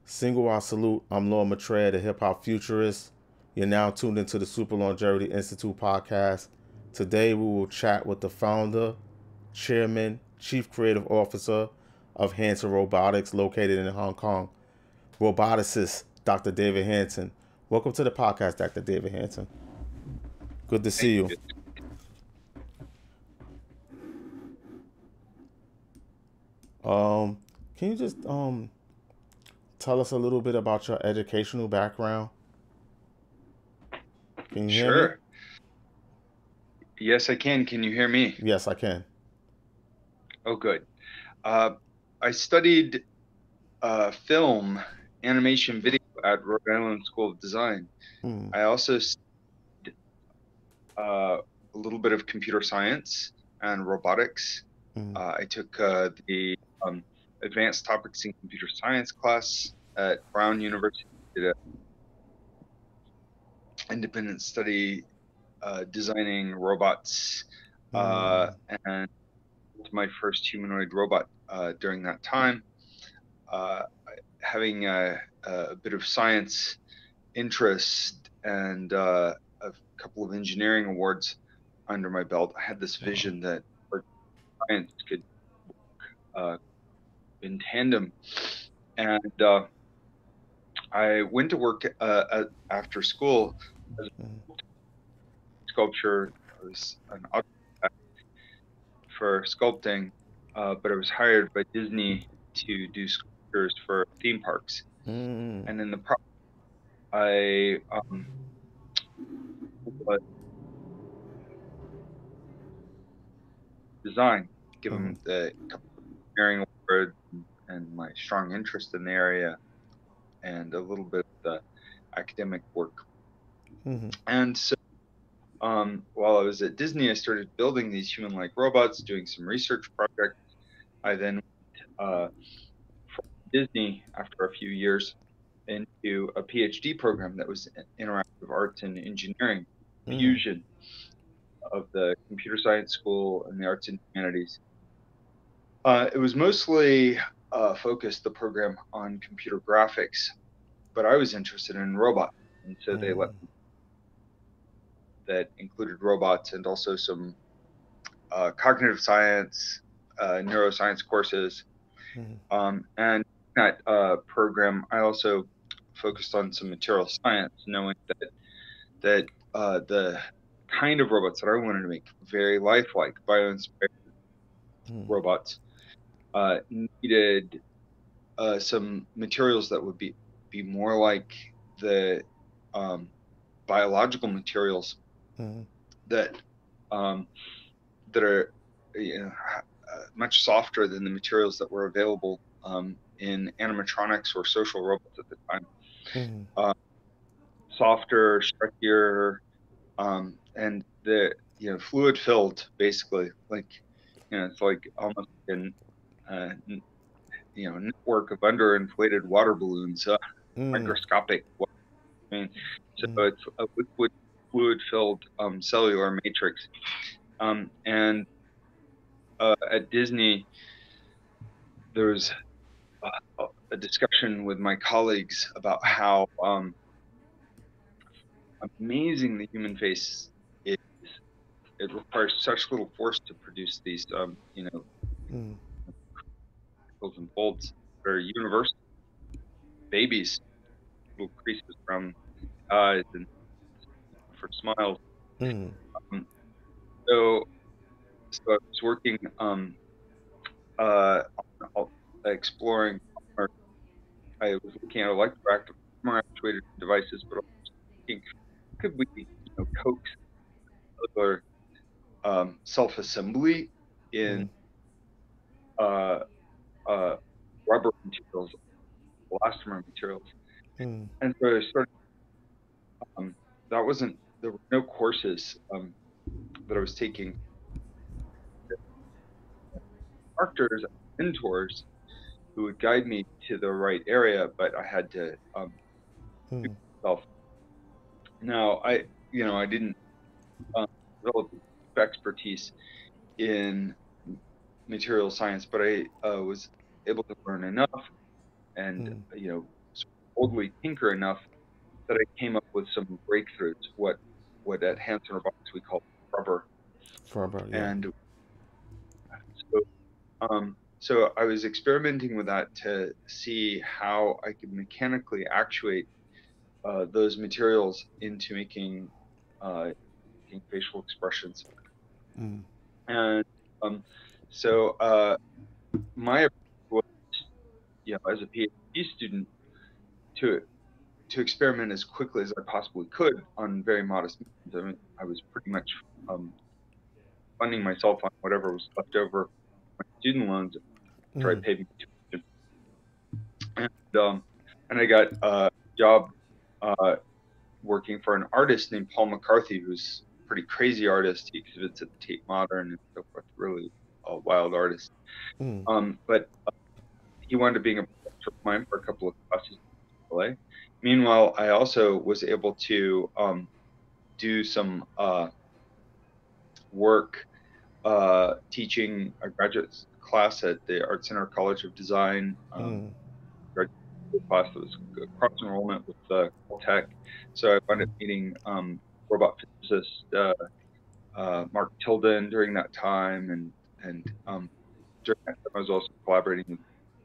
Single I salute. I'm Lord Maitreya, the hip hop futurist. You're now tuned into the Super Longevity Institute podcast. Today we will chat with the founder, chairman, chief creative officer of Hanson Robotics, located in Hong Kong, roboticist Dr. David Hanson. Welcome to the podcast, Dr. David Hanson. Good to Thank see you. you. Um, can you just tell us a little bit about your educational background? Can you hear me? Sure. Yes, I can. Can you hear me? Yes, I can. Oh, good. Uh, I studied film, animation, video at Rhode Island School of Design. Hmm. I also studied a little bit of computer science and robotics. Hmm. I took the advanced topics in computer science class at Brown University, did an independent study designing robots, uh, Hmm. and my first humanoid robot during that time. Uh, Having a bit of science interest and a couple of engineering awards under my belt, I had this Wow. vision that science could uh, in tandem. And I went to work after school as a Hmm. sculpture. I was an autodidact for sculpting, but I was hired by Disney to do sculptures for theme parks. Hmm. And in the I was design, Hmm. given the couple of engineering awards and my strong interest in the area and a little bit of the academic work. Hmm. And so while I was at Disney, I started building these human-like robots, doing some research projects. I then uh, from Disney, after a few years, into a PhD program that was interactive arts and engineering Hmm. fusion of the computer science school and the arts and humanities. It was mostly focused, the program, on computer graphics, but I was interested in robots. And so they let Hmm. me, that included robots and also some cognitive science, neuroscience courses. Hmm. And that program, I also focused on some material science, knowing that the kind of robots that I wanted to make, very lifelike, bio-inspired robots, needed some materials that would be more like the um, biological materials Hmm. that um, that are much softer than the materials that were available in animatronics or social robots at the time. Hmm. Uh, Softer, stretchier, and the fluid filled, basically. Like it's like almost an network of underinflated water balloons, Hmm. microscopic. I mean, so Hmm. it's a liquid fluid-filled cellular matrix. And at Disney, there was a discussion with my colleagues about how amazing the human face is. It requires such little force to produce these, Hmm. wrinkles and folds that are universal. Babies, little creases around the eyes and for smiles. Hmm. Um, so, so I was working on exploring, or I was looking at electroactive armor actuated devices, but also thinking, could we, coax other self-assembly Hmm. in uh, uh, rubber materials, elastomer materials? Hmm. And so I started. Um, that wasn't There were no courses that I was taking. Instructors, mentors who would guide me to the right area, but I had to do Hmm. it myself. Now, I didn't um, develop deep expertise in material science, but I was able to learn enough and Hmm. sort boldly tinker enough that I came up with some breakthroughs. What at Hanson Robotics we call rubber. Forever, yeah. And so so I was experimenting with that to see how I could mechanically actuate those materials into uh, making facial expressions. Mm. And so my approach was, as a PhD student, to experiment as quickly as I possibly could on very modest means. I mean, I was pretty much um, funding myself on whatever was left over my student loans after I Mm. paid my tuition. And I got a job uh, working for an artist named Paul McCarthy, who's a pretty crazy artist. He exhibits at the Tate Modern and so forth. Really a wild artist. Mm. But he wanted to be a professor of mine for a couple of classes in LA. Meanwhile, I also was able to do some work teaching a graduate class at the Art Center College of Design. Mm. Graduate class that was cross enrollment with Caltech. So I wound up meeting robot physicist Mark Tilden during that time, and during that time I was also collaborating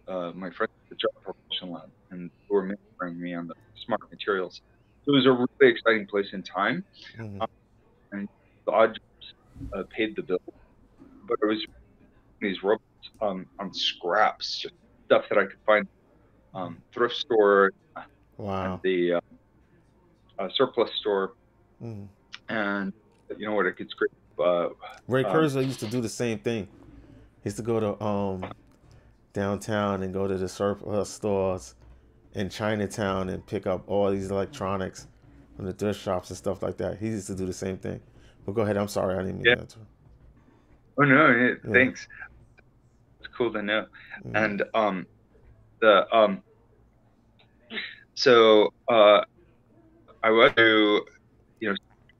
with my friends at the Jet Propulsion Lab, and who were mentoring me on the smart materials. So it was a really exciting place in time, Mm. um, and the odd jobs paid the bill, but I was doing these robots on scraps, just stuff that I could find thrift store and Wow. the surplus store, Mm. and what I could scrape. Uh, Ray um, Kurzweil used to do the same thing. He used to go to downtown and go to the surplus stores in Chinatown and pick up all these electronics from the thrift shops and stuff like that. He used to do the same thing. But go ahead. I'm sorry. I didn't mean yeah. that. Oh no, yeah, Yeah. thanks. It's cool to know. Mm. And the so I was to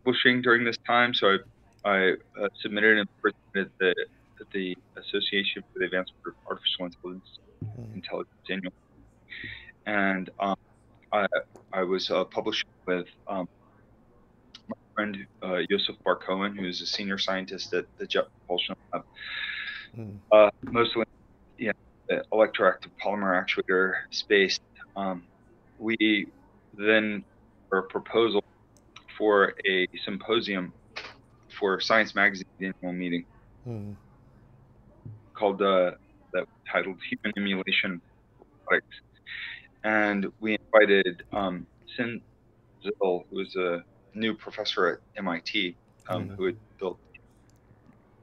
publishing during this time, so I submitted and presented the Association for the Advancement of Artificial Intelligence annual, and I I was publishing with my friend Yosef Bar Cohen, who's a senior scientist at the Jet Propulsion Lab, Mm. mostly the electroactive polymer actuator space. Um, we then for a proposal for a symposium for Science Magazine's annual meeting Mm. called that titled Human Emulation Robotics, and we invited Sin Zil, who was a new professor at MIT, Mm. who had built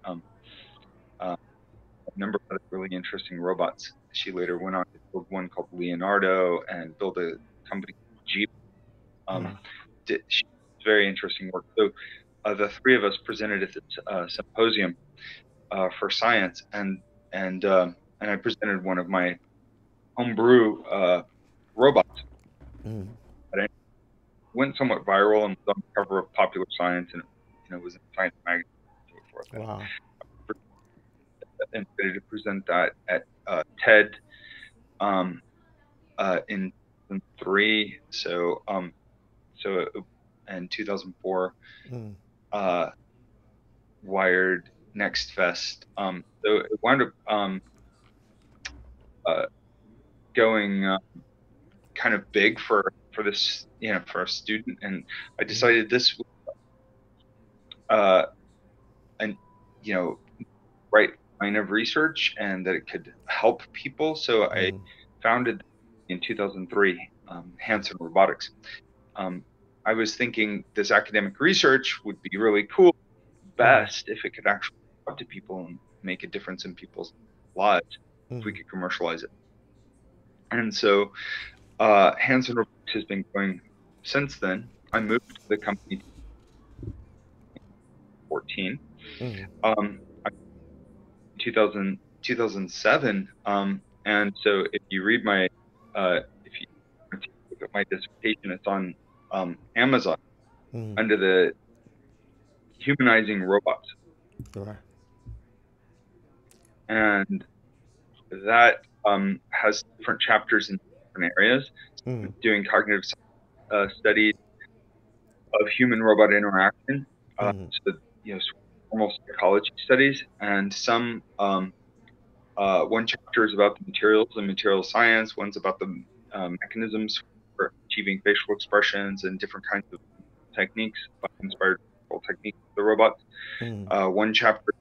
um, uh, a number of really interesting robots. She later went on to build one called Leonardo and build a company called Jeep. Um, Mm. she very interesting work. So the three of us presented at this symposium for science, and I presented one of my homebrew robots. Mm. And it went somewhat viral and was on the cover of Popular Science, and was in Science magazine and so forth. And Wow. invited to present that at TED um, in 2003. So in 2004, Mm. uh, Wired Next Fest. So it wound up uh, going kind of big for this, for a student, and I Mm. decided this uh, and right line of research and that it could help people. So I Mm. founded in 2003 Hanson Robotics. Um, I was thinking this academic research would be really cool, Mm. best if it could actually talk to people and make a difference in people's lives if we Mm. could commercialize it. And so Hanson Robotics has been going since then. I moved to the company in 2014. Mm. 2007. And so if you read if you look at my dissertation, it's on Amazon Mm. under the humanizing robots. Right. And that has different chapters in different areas, Mm. doing cognitive studies of human-robot interaction, Mm. so sort of formal psychology studies, and some one chapter is about the materials and material science. One's about the mechanisms for achieving facial expressions and different kinds of techniques, inspired techniques of the robots. Mm. One chapter,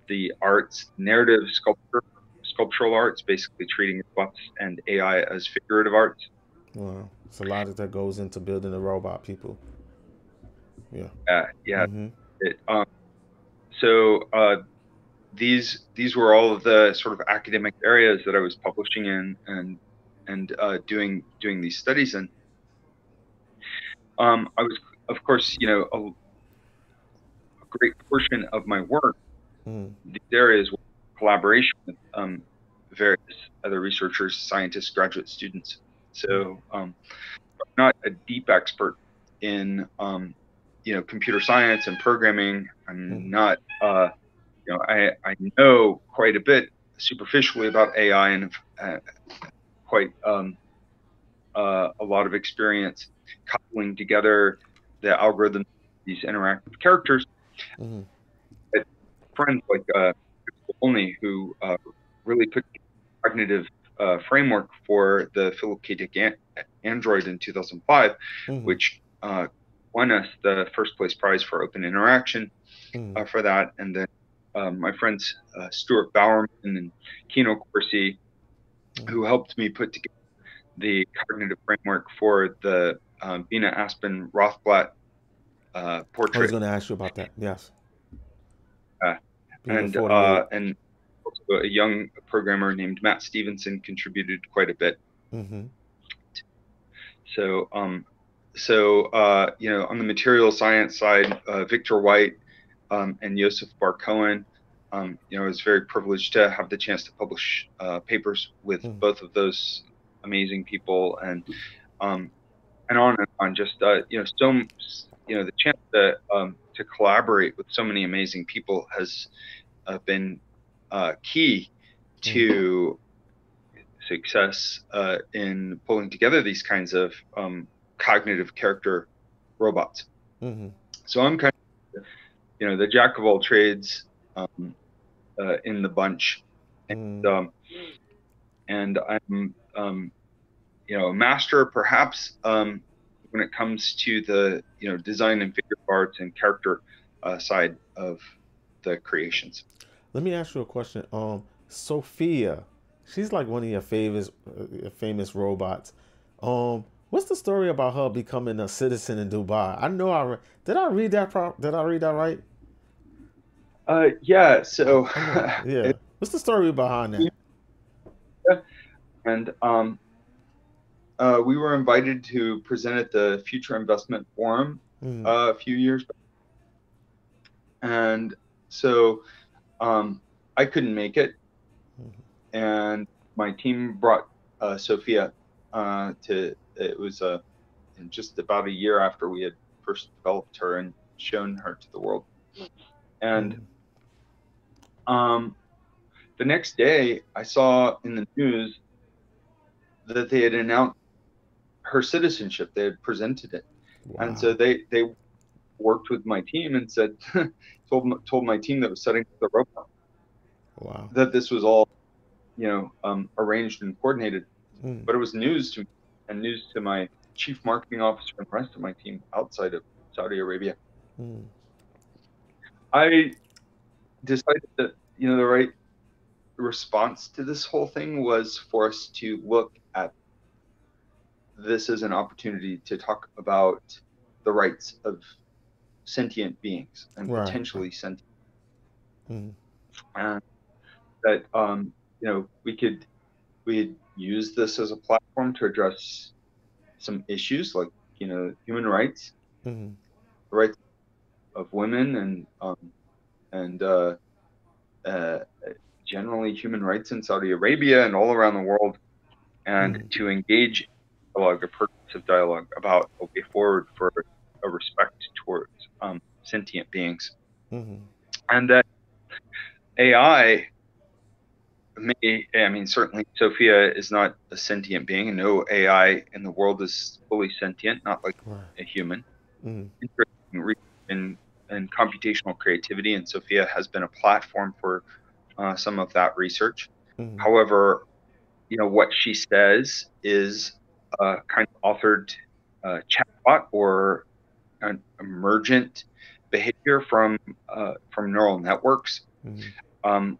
the arts, narrative sculptural arts, basically treating robots and AI as figurative arts. Wow, it's a lot that goes into building a robot, people. Yeah. Yeah. Mm-hmm. It, so these were all of the sort of academic areas that I was publishing in and doing these studies in. I was, of course, a great portion of my work, Mm. these areas were collaboration with various other researchers, scientists, graduate students. So I'm not a deep expert in computer science and programming. I'm Mm. not I know quite a bit superficially about AI and quite a lot of experience coupling together the algorithms, these interactive characters. Mm-hmm. But friends like only who really put cognitive framework for the Philip K. Dick Android in 2005, Mm-hmm. which won us the first place prize for open interaction Mm-hmm. for that. And then my friends Stuart Bowerman and Kino Corsi, who helped me put together the cognitive framework for the Bina Aspen Rothblatt I was portrait. going to ask you about that. Yes. Uh, and Bina48. and also a young programmer named Matt Stevenson contributed quite a bit. Mm-hmm. So on the material science side, Victor White and Yosef Bar Cohen, I was very privileged to have the chance to publish papers with Mm-hmm. both of those amazing people, and on and on. Just the chance to collaborate with so many amazing people has been key Mm-hmm. to success in pulling together these kinds of cognitive character robots. Mm-hmm. So I'm kind of, the jack of all trades in the bunch, Mm-hmm. and, I'm, a master perhaps when it comes to the, design and figure arts and character side of the creations. Let me ask you a question. Sophia, she's like one of your famous robots. What's the story about her becoming a citizen in Dubai? I know did I read that did I read that right? Yeah. So, I know. Yeah. What's the story behind that? and we were invited to present at the Future Investment Forum Mm-hmm. a few years back, and so I couldn't make it, and my team brought Sophia to. It was just about a year after we had first developed her and shown her to the world, and the next day I saw in the news that they had announced her citizenship. They had presented it, and so Wow. they worked with my team and said told my team that was setting up the robot Wow. that this was all arranged and coordinated. Mm. But it was news to me and news to my chief marketing officer and the rest of my team outside of Saudi Arabia. Mm. I decided that the right response to this whole thing was for us to look at this as an opportunity to talk about the rights of sentient beings and Right. potentially sentient, Mm. and that we'd use this as a platform to address some issues like human rights, Mm. the rights of women, and uh, generally human rights in Saudi Arabia and all around the world, and Mm. to engage in dialogue, a progressive dialogue about a way forward for a respect towards sentient beings, Mm. and that AI I mean, certainly Sophia is not a sentient being, and no AI in the world is fully sentient, not like Right. a human. Mm-hmm. Interesting research in computational creativity, and Sophia has been a platform for some of that research. Mm-hmm. However, what she says is kind of authored chatbot or an emergent behavior from neural networks, Mm-hmm.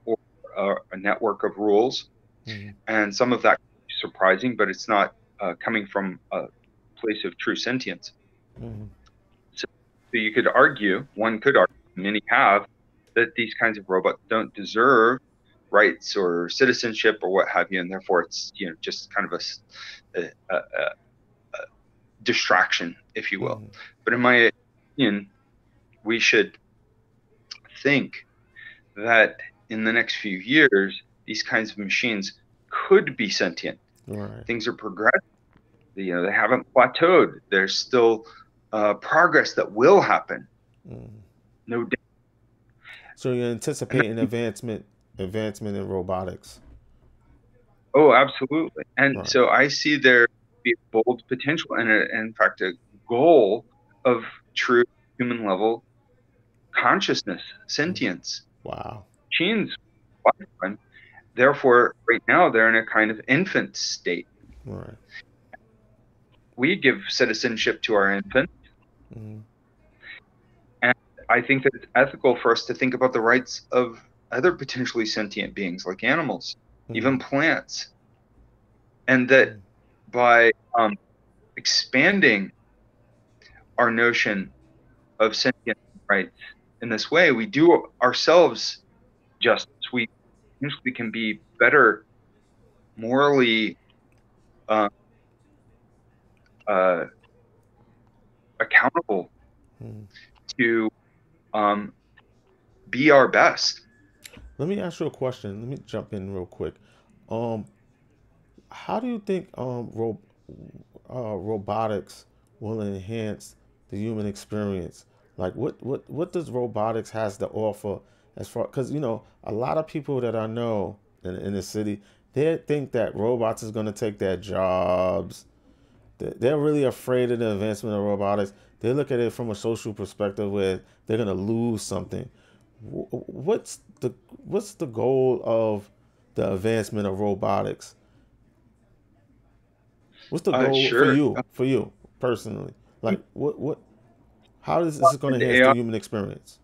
or a network of rules. Mm-hmm. And some of that is surprising, but it's not coming from a place of true sentience. Mm-hmm. So, you could argue, one could argue, many have, that these kinds of robots don't deserve rights or citizenship or what have you, and therefore it's just kind of a distraction, if you will. Mm-hmm. But in my opinion, we should think that in the next few years, these kinds of machines could be sentient. Right. Things are progressing. They haven't plateaued. There's still progress that will happen. Mm-hmm. No doubt. So you're And anticipating advancement in robotics. oh, absolutely. And Right. so I see there be a bold potential and, in fact, a goal of true human level consciousness, Mm. sentience. Wow. Machines, lifetime. Therefore, right now they're in a kind of infant state. Right. We give citizenship to our infants, Mm-hmm. and I think that it's ethical for us to think about the rights of other potentially sentient beings like animals, Mm-hmm. even plants, and that by expanding our notion of sentient rights in this way, we do ourselves justice. We potentially can be better morally uh, uh, accountable Mm-hmm. to um, be our best. Let me ask you a question. Let me jump in real quick. Um, how do you think robotics will enhance the human experience? Like, what does robotics has to offer as far? Because a lot of people that I know in the city, they think that robots is going to take their jobs. They're really afraid of the advancement of robotics. They look at it from a social perspective where they're going to lose something. What's the goal of the advancement of robotics? What's the goal for Sure. you personally? Like what how is this going to And enhance the AI, human experience?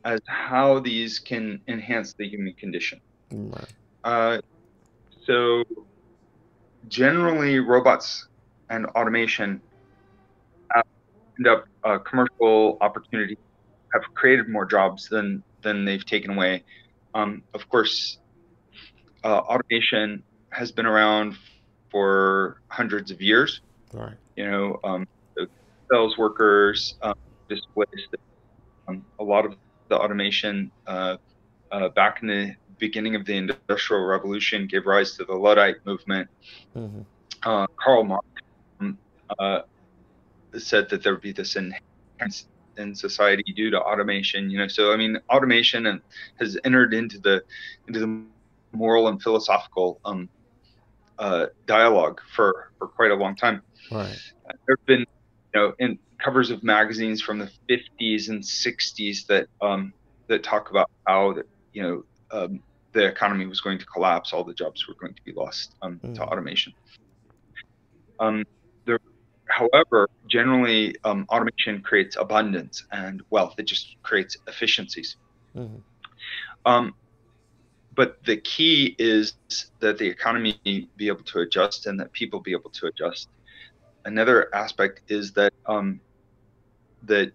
as how these can enhance the human condition. Right. Uh, so generally, robots and automation have opened up commercial opportunities, have created more jobs than they've taken away. Of course, automation has been around for hundreds of years. Right. The sales workers displaced a lot of the automation back in the beginning of the Industrial Revolution gave rise to the Luddite movement. Mm-hmm. Karl Marx um, uh, said that there would be this enhancement in society due to automation. So I mean, automation has entered into the moral and philosophical dialogue for quite a long time. Right. There have been, in covers of magazines from the 50s and 60s that talk about how the economy was going to collapse, all the jobs were going to be lost to Mm-hmm. automation. Um, there, However, generally, automation creates abundance and wealth. It just creates efficiencies. Mm-hmm. Um, but the key is that the economy be able to adjust and that people be able to adjust. Another aspect is that the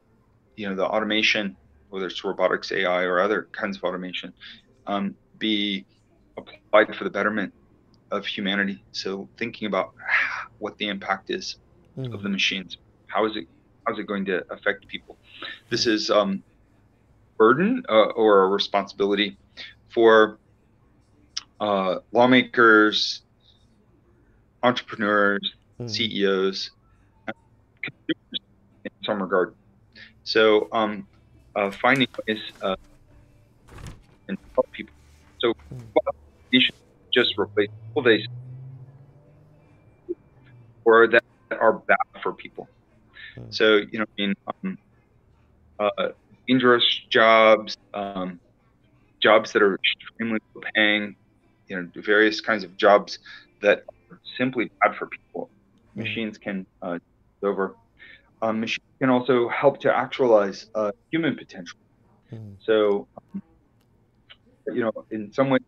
automation, whether it's robotics, AI, or other kinds of automation, be applied for the betterment of humanity. So thinking about what the impact is of Mm-hmm. the machines, how is it going to affect people? This Mm-hmm. is burden or a responsibility for lawmakers, entrepreneurs, Mm-hmm. CEOs, consumers in some regard. So finding ways and help people. So automation just replace people they or that are bad for people. So dangerous jobs, jobs that are extremely low paying, various kinds of jobs that are simply bad for people. Machines can take over. Machines can also help to actualize human potential. So, in some ways,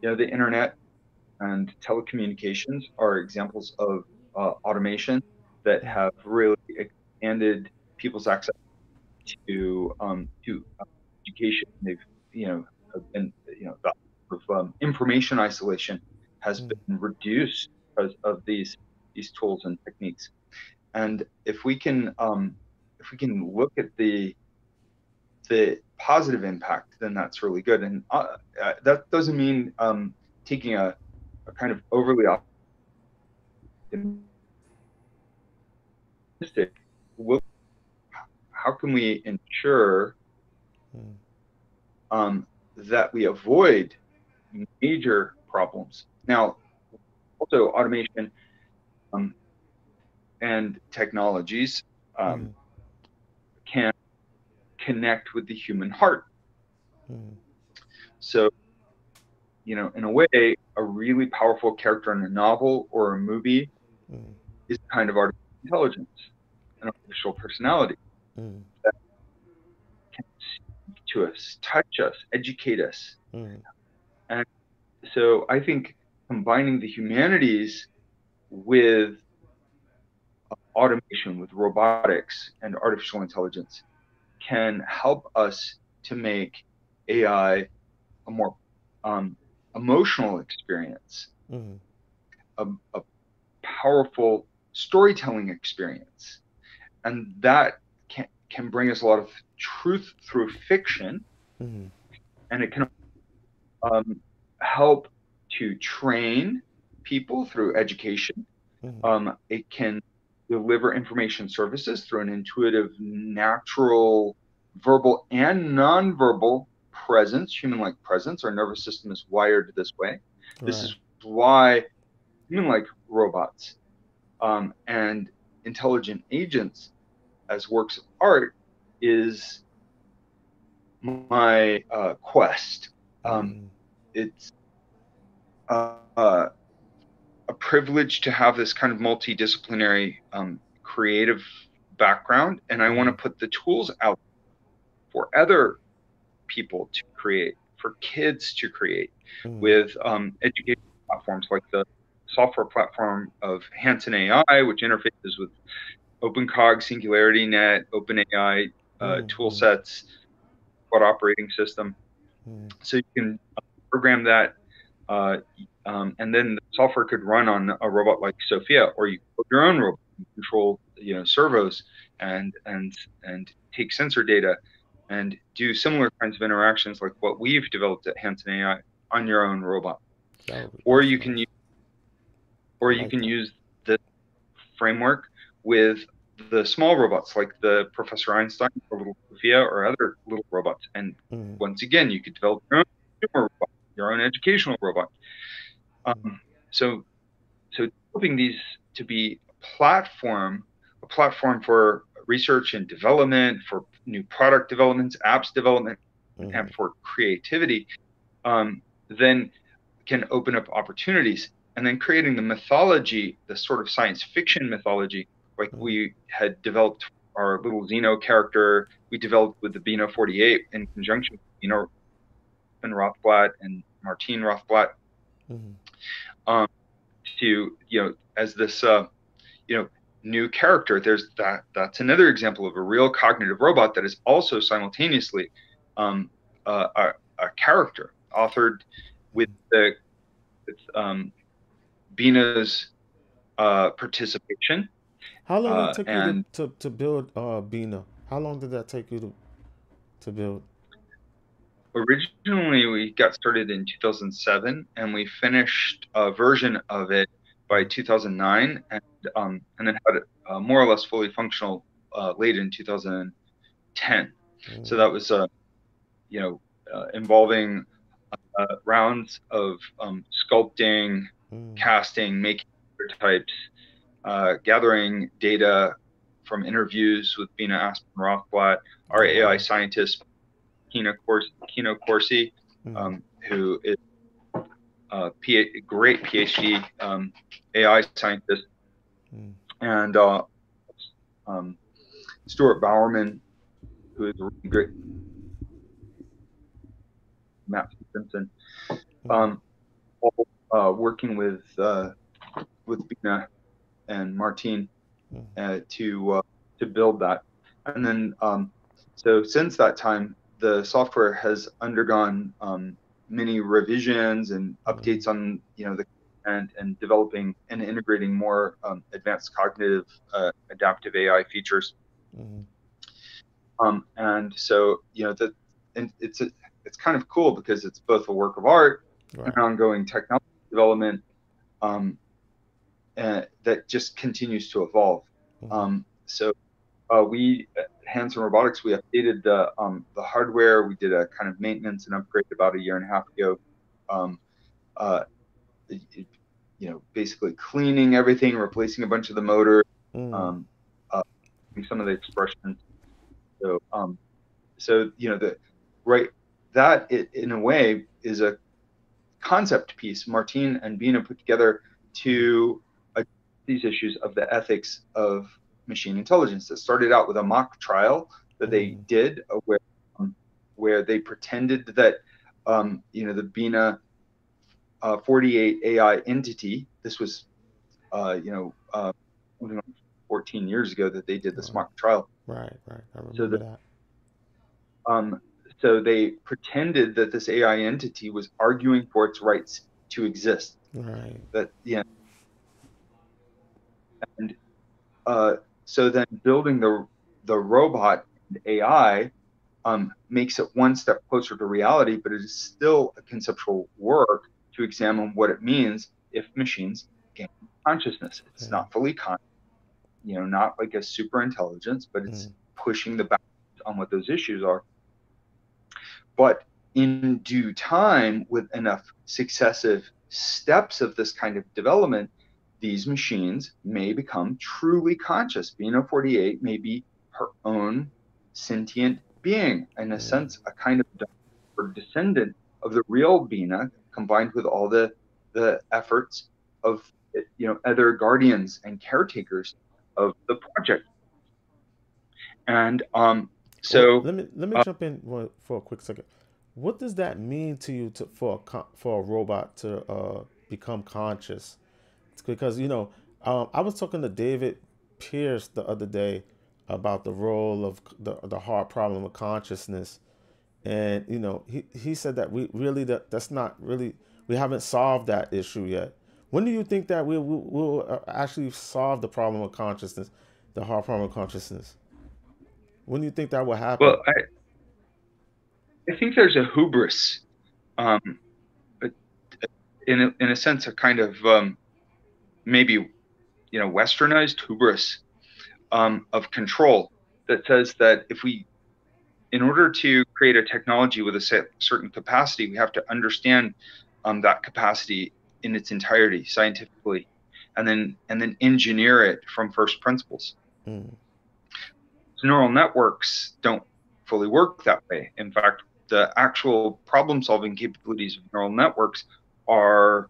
the internet and telecommunications are examples of automation that have really expanded people's access to education. They've been the information isolation has been reduced because of these tools and techniques. And if we can look at the positive impact, then that's really good. And that doesn't mean taking a kind of overly optimistic look. How can we ensure that we avoid major problems? Now, also automation and technologies can connect with the human heart. So, in a way, a really powerful character in a novel or a movie is kind of artificial intelligence, an artificial personality that can speak to us, touch us, educate us. And so I think combining the humanities with automation, with robotics and artificial intelligence can help us to make AI a more emotional experience, a powerful storytelling experience. And that can bring us a lot of truth through fiction. And it can help to train people through education. It can deliver information services through an intuitive, natural, verbal and nonverbal presence, human-like presence. Our nervous system is wired this way. This is why human-like robots and intelligent agents as works of art is my quest. It's a privilege to have this kind of multidisciplinary creative background, and I want to put the tools out for other people to create, for kids to create, with education platforms like the software platform of Hanson AI, which interfaces with OpenCog, SingularityNet, OpenAI tool sets, cloud operating system. So you can program that, and then the software could run on a robot like Sophia, or you build your own robot, control servos and take sensor data and do similar kinds of interactions like what we've developed at Hanson AI on your own robot. Or you can use the framework with the small robots like the Professor Einstein or little Sophia or other little robots. And once again, you could develop your own consumer robot, your own educational robot. So developing these to be a platform for research and development, for new product developments, apps development, and for creativity, then can open up opportunities. And then creating the mythology, the sort of science fiction mythology, like we had developed our little Xeno character, we developed with the Bina48 in conjunction with Rothblatt and Martine Rothblatt, to as this new character. That's another example of a real cognitive robot that is also simultaneously a character authored with Bina's participation. How long did it take you to build Bina? How long did that take you to build? Originally, we got started in 2007, and we finished a version of it by 2009, and then had it more or less fully functional late in 2010. So that was involving rounds of sculpting, Mm. casting, making prototypes, gathering data from interviews with Bina Rothblatt, our Oh, AI wow. scientist, Kino Corsi, Mm. who is a great PhD AI scientist, Mm. and um, Stuart Bowerman, who is a really great Matt Simpson, Mm. all working with Bina and Martine Mm. to build that. And then so since that time, the software has undergone many revisions and Mm. updates on the content, and developing and integrating more advanced cognitive adaptive AI features. Mm. And so and it's kind of cool because it's both a work of art and Right. ongoing technology development um, that just continues to evolve. Mm. So we at Hanson Robotics, we updated the hardware. We did a kind of maintenance and upgrade about a year and a half ago. Um, uh, Basically cleaning everything, replacing a bunch of the motors, Mm. um, uh, some of the expressions. So so the right that in a way is a concept piece Martine and Bina put together Mm. to address these issues of the ethics of machine intelligence. That started out with a mock trial that they Mm. did where they pretended that the Bina 48 AI entity. This was 14 years ago that they did this Right. mock trial. Right. Right. I So remember that that. um, so they pretended that this AI entity was arguing for its rights to exist. Right. That and so then building the robot and AI makes it one step closer to reality, but it is still a conceptual work to examine what it means if machines gain consciousness. It's Okay. not fully conscious, not like a super intelligence, but it's Mm. pushing the boundaries on what those issues are. But in due time, with enough successive steps of this kind of development, these machines may become truly conscious. Bina 48 may be her own sentient being, in a Mm. sense, a kind of or descendant of the real Bina, combined with all the efforts of other guardians and caretakers of the project. And Well, so let me jump in for a quick second. What does that mean to you for a robot to become conscious? It's because I was talking to David Pierce the other day about the role of the hard problem of consciousness, and he said that we really that's not really, we haven't solved that issue yet. When do you think that we'll actually solve the problem of consciousness, the hard problem of consciousness? When do you think that will happen? well, I think there's a hubris, um, in a sense, a kind of maybe westernized hubris of control that says that in order to create a technology with a certain capacity, we have to understand that capacity in its entirety scientifically, and then engineer it from first principles. Mm. So neural networks don't fully work that way. In fact, the actual problem-solving capabilities of neural networks are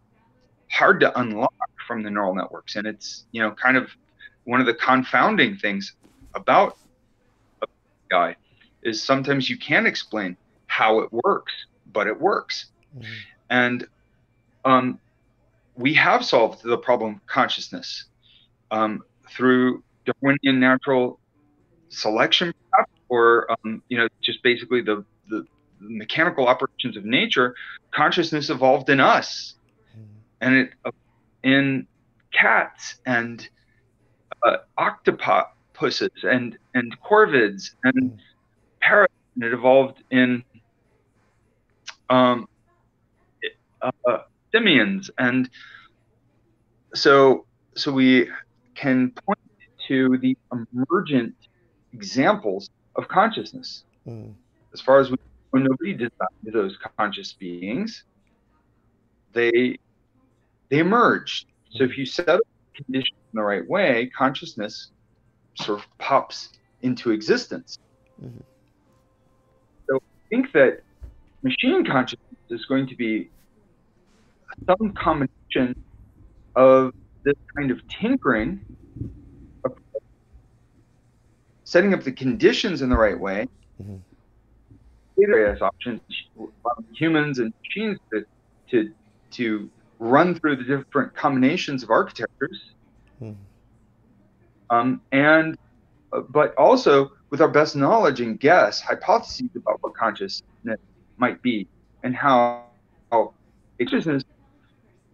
hard to unlock from the neural networks, and it's kind of one of the confounding things about AI is sometimes you can't explain how it works, but it works. Mm. And um, we have solved the problem of consciousness through Darwinian natural selection, perhaps, or just basically the mechanical operations of nature. Consciousness evolved in us, Mm. and it in cats and octopuses and corvids and Mm. parrots, and it evolved in um, uh, simians, and so we can point to the emergent examples of consciousness. Mm. As far as we know, nobody designed those conscious beings. they emerged. So Mm-hmm. if you set up conditions in the right way, consciousness sort of pops into existence. Mm-hmm. So I think that machine consciousness is going to be some combination of this kind of tinkering, of setting up the conditions in the right way, Mm-hmm. various options, humans and machines to to run through the different combinations of architectures, Mm-hmm. and but also with our best knowledge and guess hypotheses about what consciousness might be and how consciousness,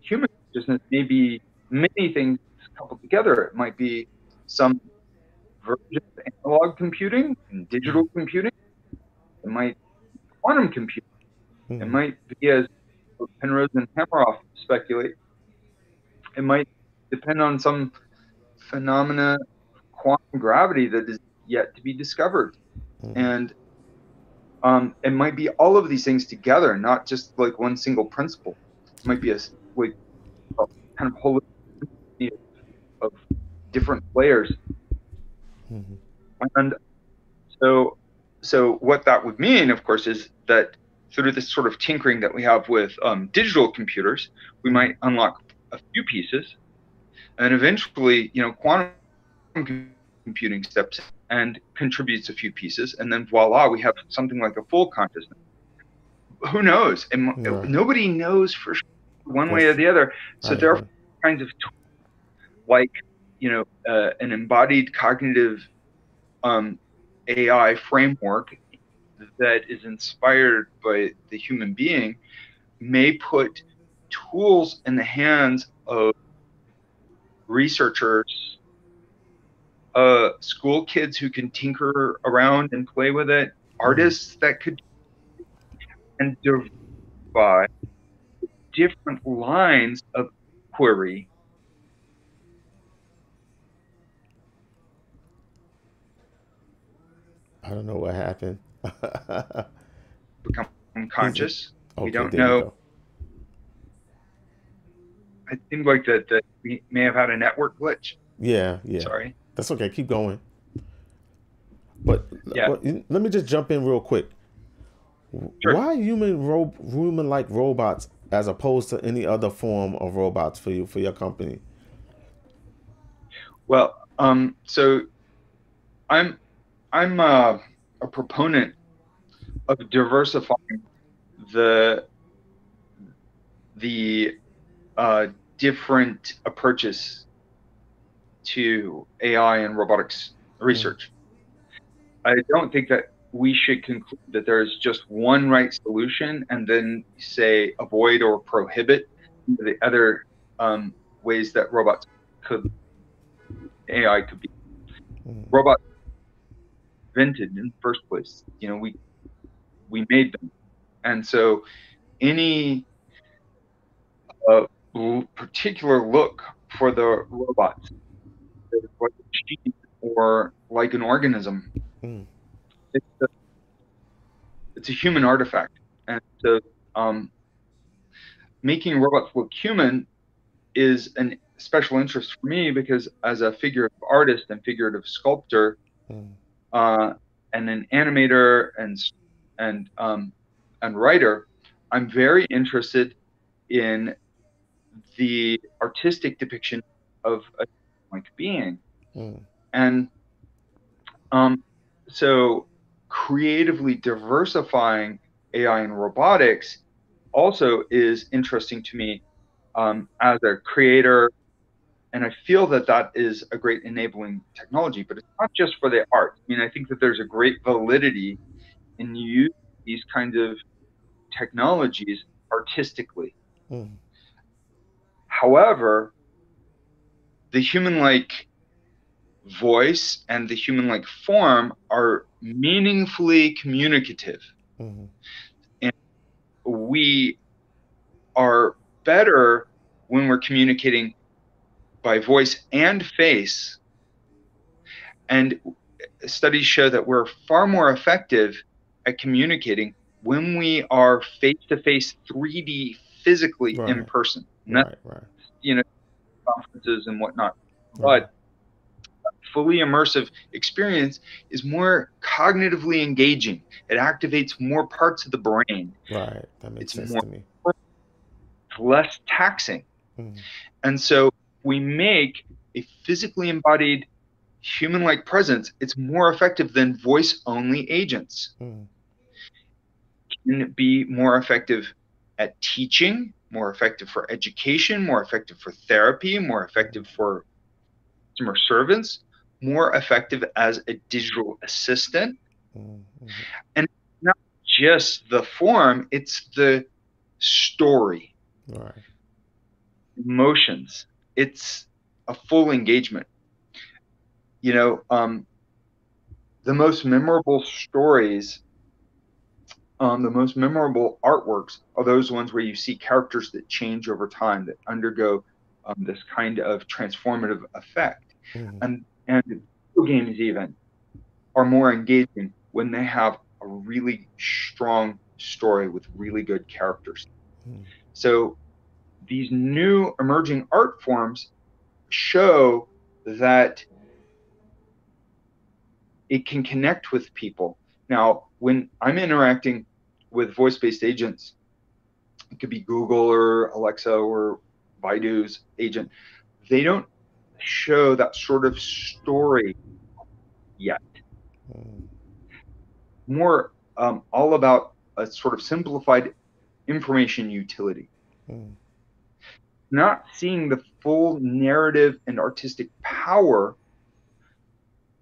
human consciousness, may be many things coupled together. It might be some version of analog computing and digital computing. It might be quantum computing. It Mm-hmm. might be, as Penrose and Hameroff speculate, it might depend on some phenomena of quantum gravity that is yet to be discovered. Mm-hmm. And it might be all of these things together, not just like one single principle. It might be like a kind of holistic of different layers. Mm-hmm. And so what that would mean, of course, is that through this sort of tinkering that we have with digital computers, we Mm-hmm. might unlock a few pieces, and eventually, quantum computing steps in and contributes a few pieces, and then voila, we have something like a full consciousness. Who knows? And Right. nobody knows for sure one way or That's the other. I So there are agree. kinds of like an embodied cognitive AI framework that is inspired by the human being may put tools in the hands of researchers, school kids who can tinker around and play with it, Mm-hmm. artists that could, and divide different lines of query I don't know what happened. become He's conscious. We okay. don't There you know. go. It seems like that we may have had a network glitch. Yeah, yeah. Sorry. That's okay. Keep going. But Yeah, let me just jump in real quick. sure. Why human like robots as opposed to any other form of robots for you for your company? Well, so I'm a proponent of diversifying the the different approaches to AI and robotics Mm, research. I don't think that we should conclude that there is just one right solution and then say avoid or prohibit the other ways that could AI could be. mm, Robots invented in the first place. We made them, and so any uh, particular look for the robots, like a machine or like an organism, mm, it's a, it's a human artifact, and so um, making robots look human is a special interest for me because as a figurative artist and figurative sculptor, mm, uh, and an animator and um, and writer, I'm very interested in the artistic depiction of a like being. mm, And um, so creatively diversifying AI and robotics also is interesting to me as a creator. And I feel that that is a great enabling technology, but it's not just for the arts. I mean, I think that there's a great validity in using these kinds of technologies artistically. mm, However, the human-like voice and the human-like form are meaningfully communicative. mm, And we are better when we're communicating by voice and face. And studies show that we're far more effective at communicating when we are face to face 3D physically in Right. person. And that's, Right. you know, conferences and whatnot. Right. But fully immersive experience is more cognitively engaging. It activates more parts of the brain. Right. That makes It's sense more, to me. less taxing. Mm. And so we make a physically embodied human-like presence. It's more effective than voice-only agents. Mm. Can be more effective at teaching, more effective for education, more effective for therapy, more effective for customer service, more effective as a digital assistant. Mm. Mm. And not just the form, it's the story, Right. emotions. It's a full engagement. You know, the most memorable stories, the most memorable artworks are those ones where you see characters that change over time, that undergo this kind of transformative effect. Mm. And video games even are more engaging when they have a really strong story with really good characters. Mm. So these new emerging art forms show that it can connect with people. Now, when I'm interacting with voice-based agents, it could be Google or Alexa or Baidu's agent, they don't show that sort of story yet. Mm. More all about a sort of simplified information utility. Mm. Not seeing the full narrative and artistic power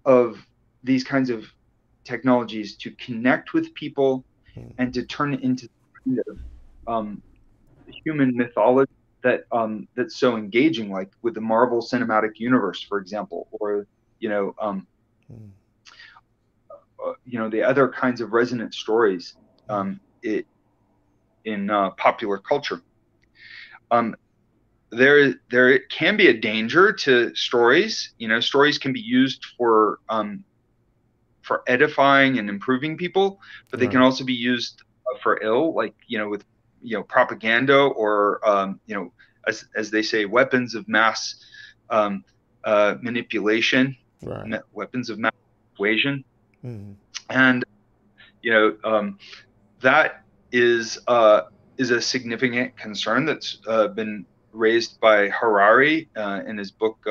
of these kinds of technologies to connect with people Mm. and to turn it into kind of human mythology that's so engaging, like with the Marvel Cinematic Universe, for example, or you know um, Mm. the other kinds of resonant stories Mm. in popular culture. Um, there can be a danger to stories. Stories can be used for edifying and improving people, but they can Right. also be used for ill, like with propaganda or as they say, weapons of mass um, manipulation, Right. weapons of mass persuasion, Mm. and that is a significant concern that's been raised by Harari in his book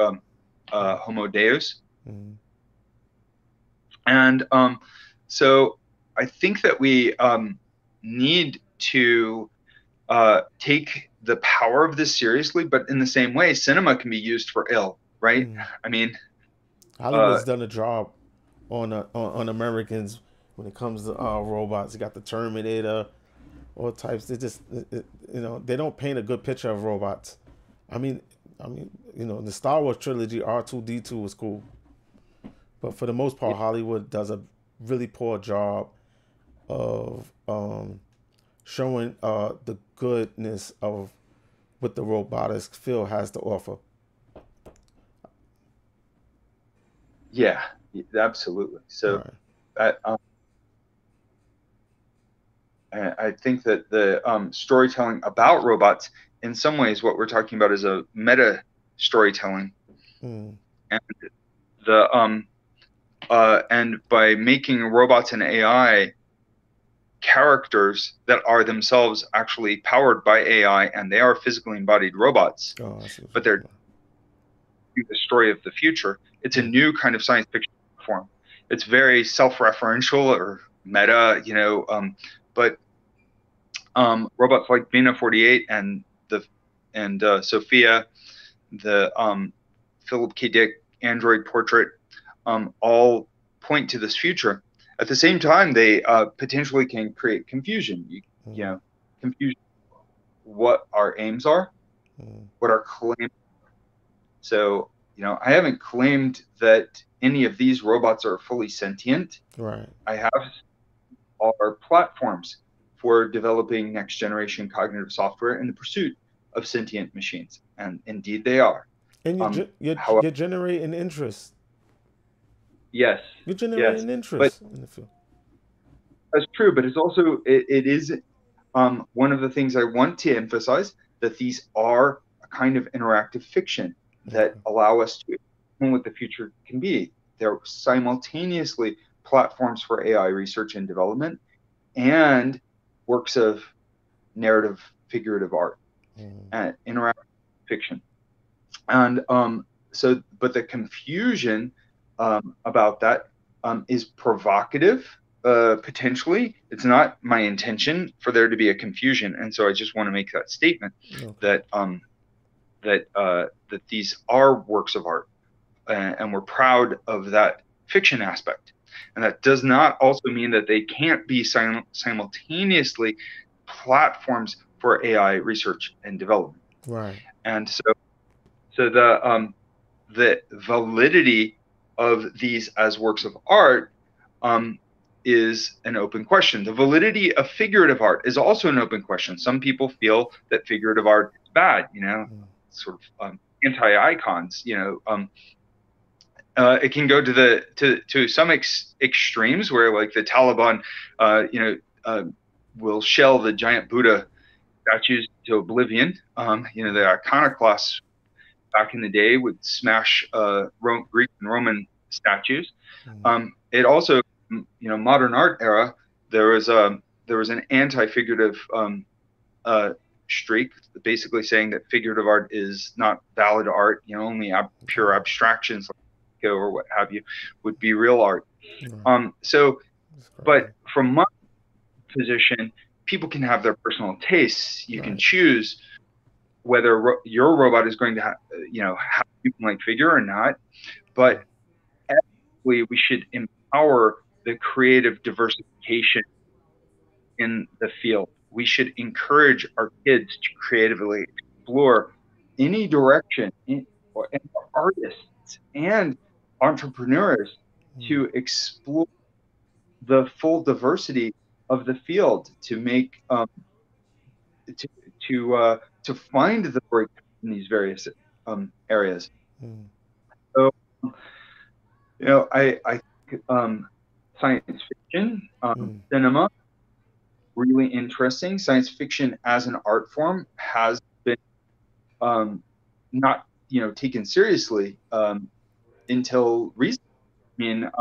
Homo Deus. Mm. And so I think that we need to take the power of this seriously, but in the same way, cinema can be used for ill, right? Mm. I mean, Hollywood's done a job on Americans when it comes to robots. You got the Terminator, all types. They just they don't paint a good picture of robots. I mean, the Star Wars trilogy, R2D2 was cool, but for the most part, Hollywood does a really poor job of showing the goodness of what the robotics field has to offer. yeah, absolutely. So Right. I, I think that the storytelling about robots, in some ways, what we're talking about is a meta storytelling, Mm. and and by making robots and AI characters that are themselves actually powered by AI, and they are physically embodied robots, Oh, I see what but you're they're the story of the future. It's a talking new kind of science fiction form. It's very self-referential or meta, but robots like Bina48 and Sophia, the Philip K. Dick android portrait, all point to this future. At the same time, they potentially can create confusion. Confusion what our aims are, what our claims. So, I haven't claimed that any of these robots are fully sentient. Right. I have our platforms for developing next generation cognitive software in the pursuit of sentient machines, and indeed they are. And However, you're generating interest. yes, You're yes, generating but interest in the field. that's true. But it's also it is one of the things I want to emphasize, that these are a kind of interactive fiction that allow us to imagine what the future can be. They're simultaneously platforms for AI research and development and works of narrative figurative art and interactive fiction. And but the confusion about that is provocative. Potentially, it's not my intention for there to be a confusion, and so I just want to make that statement that that these are works of art, and we're proud of that fiction aspect. And that does not also mean that they can't be simultaneously platforms for AI research and development. Right. And so the validity of these as works of art is an open question. The validity of figurative art is also an open question. Some people feel that figurative art is bad, sort of anti-icons. It can go to some extremes where, like, the Taliban, will shell the giant Buddha statues to oblivion. The iconoclasts back in the day would smash Greek and Roman statues. It also, modern art era, there was an anti-figurative streak, basically saying that figurative art is not valid art. Only pure abstractions like or what have you would be real art. But from my position, people can have their personal tastes. You can choose whether your robot is going to have a human-like figure or not. But ethically, we should empower the creative diversification in the field. We should encourage our kids to creatively explore any direction, and artists and entrepreneurs to explore the full diversity of the field, to make to find the breakthrough in these various areas. So, I think science fiction, cinema, really interesting. Science fiction as an art form has been not taken seriously until recently. I mean,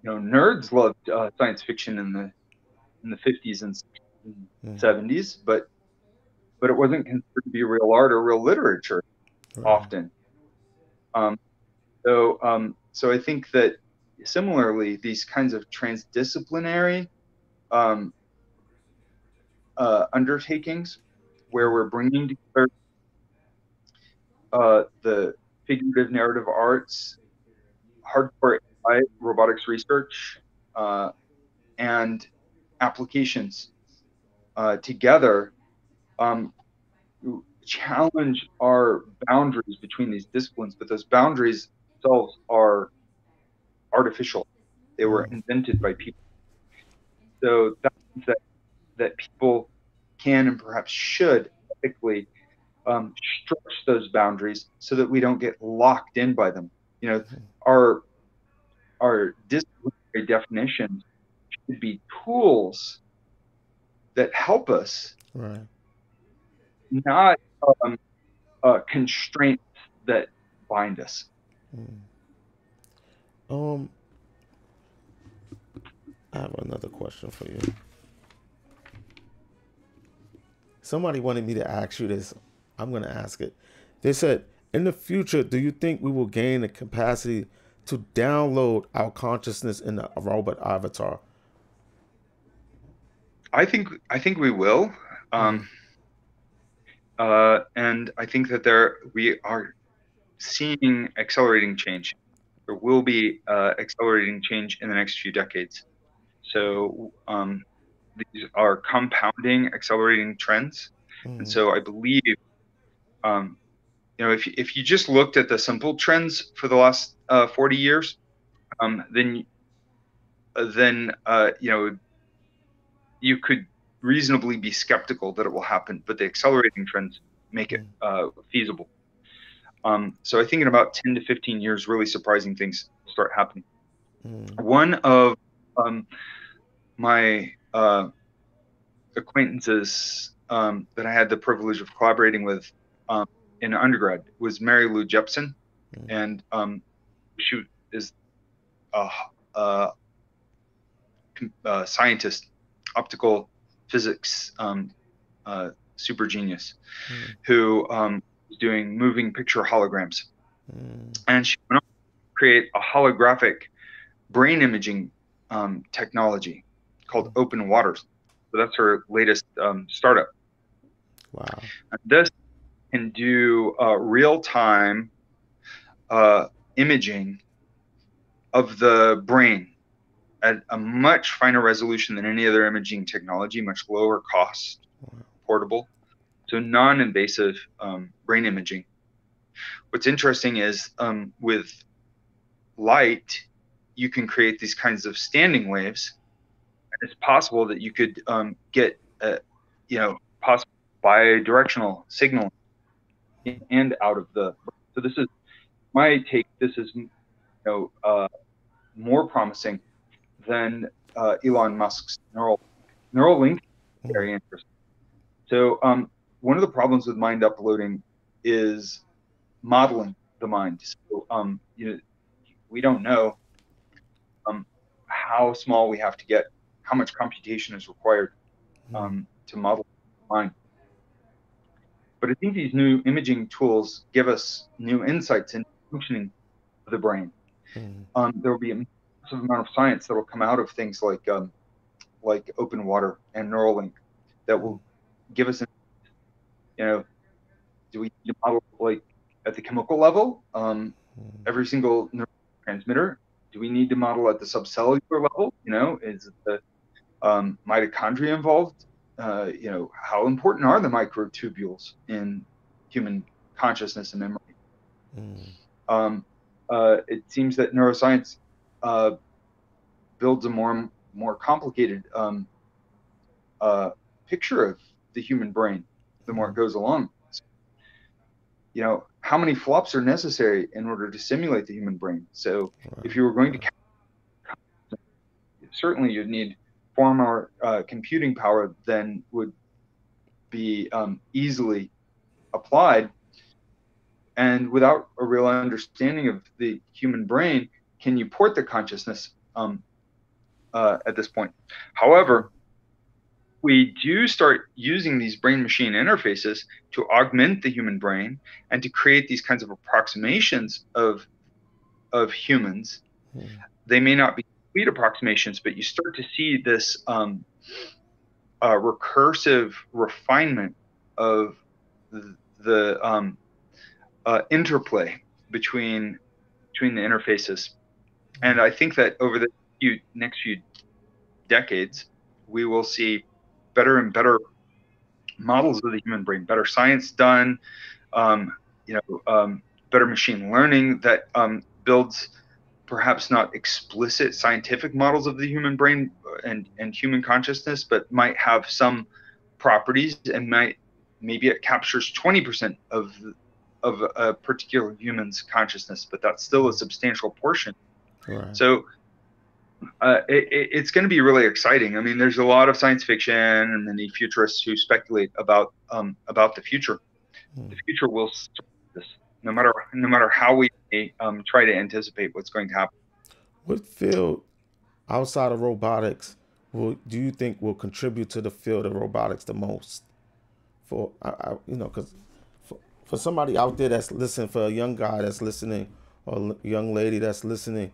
nerds loved science fiction in the 50s and 70s, but it wasn't considered to be real art or real literature often. So I think that similarly, these kinds of transdisciplinary undertakings, where we're bringing together the figurative narrative arts, hardcore AI, robotics research, and applications together, challenge our boundaries between these disciplines, but those boundaries themselves are artificial. They were invented by people. So that means that people can and perhaps should ethically stretch those boundaries so that we don't get locked in by them. Our disciplinary definitions should be tools that help us, not constraints that bind us. I have another question for you. Somebody wanted me to ask you this. I'm going to ask it. They said, in the future, do you think we will gain the capacity to download our consciousness in a robot avatar? I think we will. And I think that we are seeing accelerating change. There will be accelerating change in the next few decades. So these are compounding, accelerating trends. And so I believe, if you just looked at the simple trends for the last 40 years, then you could reasonably be skeptical that it will happen. But the accelerating trends make it feasible. So I think in about 10 to 15 years, really surprising things start happening. One of my acquaintances that I had the privilege of collaborating with in undergrad was Mary Lou Jepson, and she is a, scientist, optical physics super genius, who was doing moving picture holograms, and she went on to create a holographic brain imaging technology called Open Waters. So that's her latest startup. Wow. And this can do real-time imaging of the brain at a much finer resolution than any other imaging technology, much lower cost, portable, so non-invasive brain imaging. What's interesting is with light, you can create these kinds of standing waves. It's possible that you could get possible bidirectional signal in and out of the. So this is my take. This is more promising than Elon Musk's Neuralink. Very interesting. So one of the problems with mind uploading is modeling the mind. So we don't know how small we have to get, how much computation is required to model the mind. But I think these new imaging tools give us new insights into functioning of the brain. There will be a massive amount of science that will come out of things like Open Water and Neuralink that will give us, do we need to model like at the chemical level, every single neurotransmitter? Do we need to model at the subcellular level? Is the mitochondria involved? How important are the microtubules in human consciousness and memory? It seems that neuroscience builds a more complicated picture of the human brain the more it goes along. How many flops are necessary in order to simulate the human brain? So if you were going to certainly you'd need far more computing power than would be easily applied. And without a real understanding of the human brain, can you port the consciousness at this point? However, we do start using these brain-machine interfaces to augment the human brain and to create these kinds of approximations of humans. They may not be complete approximations, but you start to see this recursive refinement of the interplay between the interfaces. And I think that over the next few decades, we will see better and better models of the human brain, better science done, better machine learning that builds perhaps not explicit scientific models of the human brain and human consciousness, but might have some properties and maybe it captures 20% of a particular human's consciousness, but that's still a substantial portion. Right. So it's going to be really exciting. I mean, there's a lot of science fiction and many futurists who speculate about the future. The future will start this, no matter how we try to anticipate what's going to happen. What field outside of robotics do you think will contribute to the field of robotics the most? Because for somebody out there that's listening, for a young guy that's listening, or a young lady that's listening,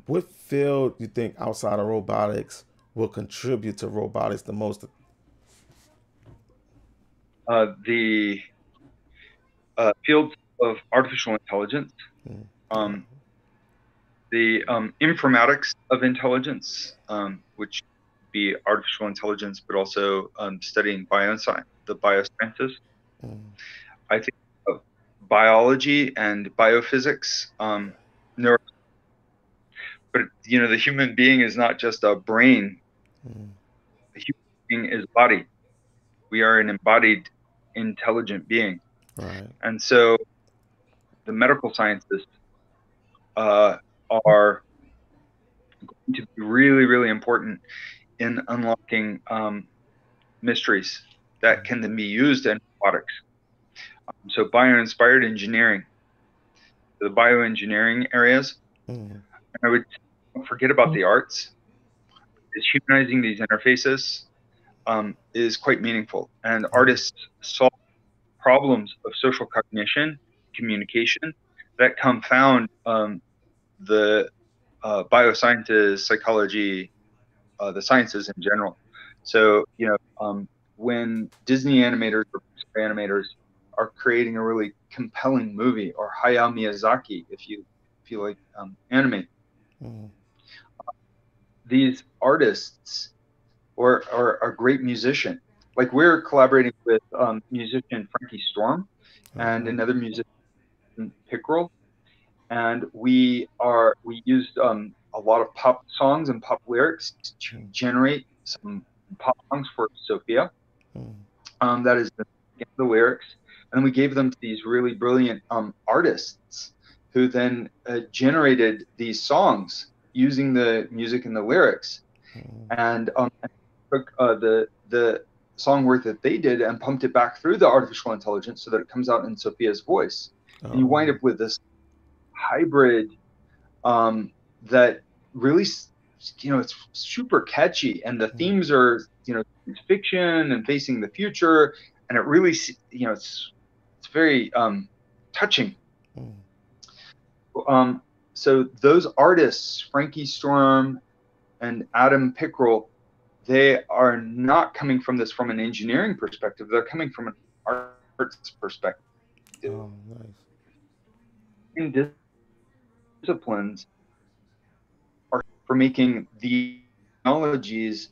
what field do you think outside of robotics will contribute to robotics the most? The fields of artificial intelligence, the informatics of intelligence, which be artificial intelligence, but also studying the biosciences. I think of biology and biophysics, but the human being is not just a brain. The human being is a body. We are an embodied, intelligent being. Right. And so the medical sciences are going to be really, really important in unlocking mysteries that can then be used in robotics. So bio-inspired engineering, the bioengineering areas. Mm. I would forget about the arts. Is humanizing these interfaces is quite meaningful, and artists solve problems of social cognition, communication that confound the biosciences, psychology, the sciences in general. So, when Disney animators or Pixar animators are creating a really compelling movie, or Hayao Miyazaki, if you like anime, these artists or a great musician. Like, we're collaborating with musician Frankie Storm and another musician Pickrell, and we used a lot of pop songs and pop lyrics to generate some pop songs for Sophia. That is the lyrics, and we gave them to these really brilliant artists who then generated these songs using the music and the lyrics, and took the song work that they did and pumped it back through the artificial intelligence so that it comes out in Sophia's voice. And you wind up with this hybrid that really, it's super catchy, and the themes are, it's fiction and facing the future, and it really, it's very touching. So those artists, Frankie Storm and Adam Pickrell, they are not coming from this from an engineering perspective. They're coming from an arts perspective. Oh, nice. In disciplines are for making the technologies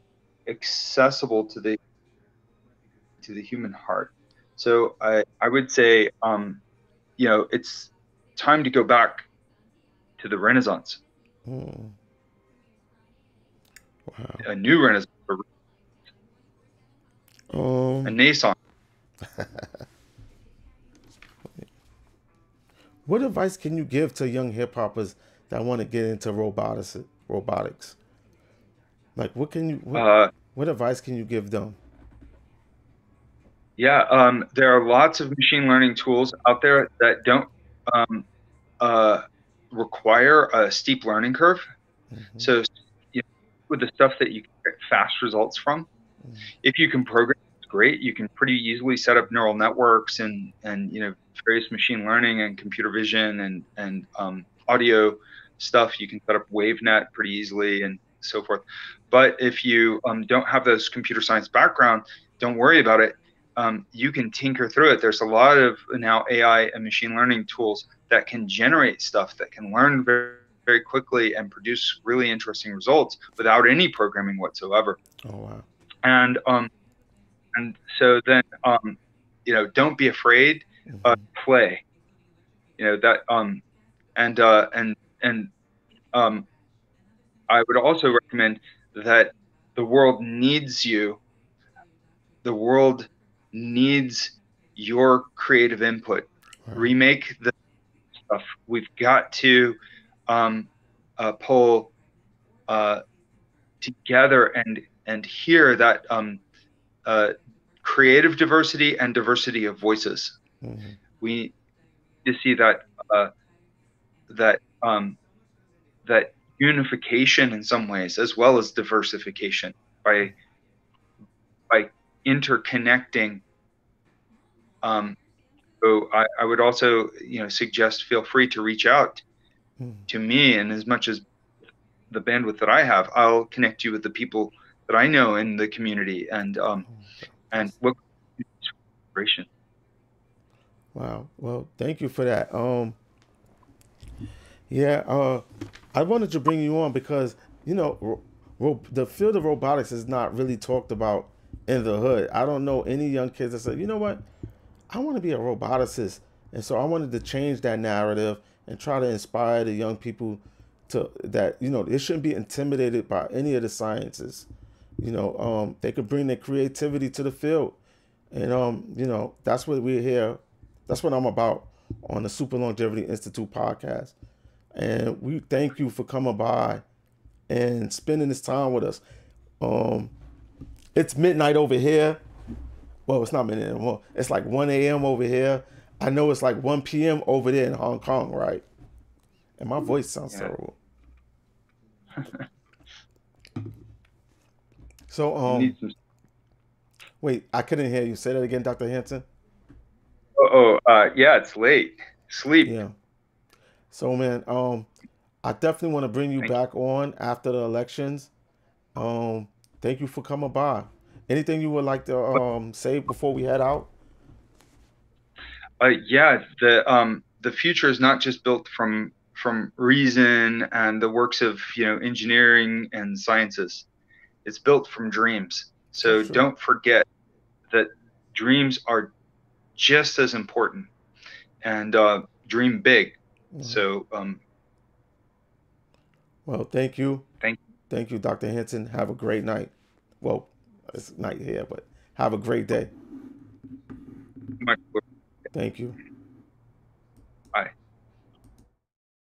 accessible to the human heart. So I would say, it's time to go back to the Renaissance, Wow. a new Renaissance, a naissance. What advice can you give to young hip hoppers that want to get into robotics? Like, what advice can you give them? Yeah, there are lots of machine learning tools out there that don't require a steep learning curve. So, with the stuff that you can get fast results from, if you can program, it's great. You can pretty easily set up neural networks and various machine learning and computer vision and audio stuff. You can set up WaveNet pretty easily and so forth. But if you don't have those computer science background, don't worry about it. You can tinker through it. There's a lot of now AI and machine learning tools that can generate stuff, that can learn very, very quickly and produce really interesting results without any programming whatsoever. Oh, wow. And so then don't be afraid. Play. That and I would also recommend that the world needs you. The world needs your creative input. Right. Remake the stuff. We've got to pull together and hear that creative diversity and diversity of voices. We need to see that that unification in some ways, as well as diversification, by interconnecting. So I would also suggest, feel free to reach out to me, and as much as the bandwidth that I have, I'll connect you with the people that I know in the community, and look for inspiration. Wow. Well, thank you for that. Yeah, I wanted to bring you on because the field of robotics is not really talked about in the hood. I don't know any young kids that say, you know what, I want to be a roboticist, and so I wanted to change that narrative and try to inspire the young people to that they shouldn't be intimidated by any of the sciences. They could bring their creativity to the field, and that's what we're here. That's what I'm about on the Super Longevity Institute podcast. And we thank you for coming by and spending this time with us. It's midnight over here. Well, it's not midnight anymore. It's like 1 a.m. over here. I know it's like 1 p.m. over there in Hong Kong, right? And my voice sounds Yeah. terrible. So, You need some. wait, I couldn't hear you. Say that again, Dr. Hanson. Yeah, it's late. Sleep. Yeah. So, man, I definitely want to bring you Thank you. back on after the elections. Um, Thank you for coming by. Anything you would like to say before we head out? Yeah, the future is not just built from reason and the works of engineering and sciences. It's built from dreams. That's So true. don't forget that dreams are just as important, and dream big. So Well, thank you. thank Thank you, Dr. Hanson. Have a great night. Well, it's night here, but have a great day. you much. Thank you. Bye.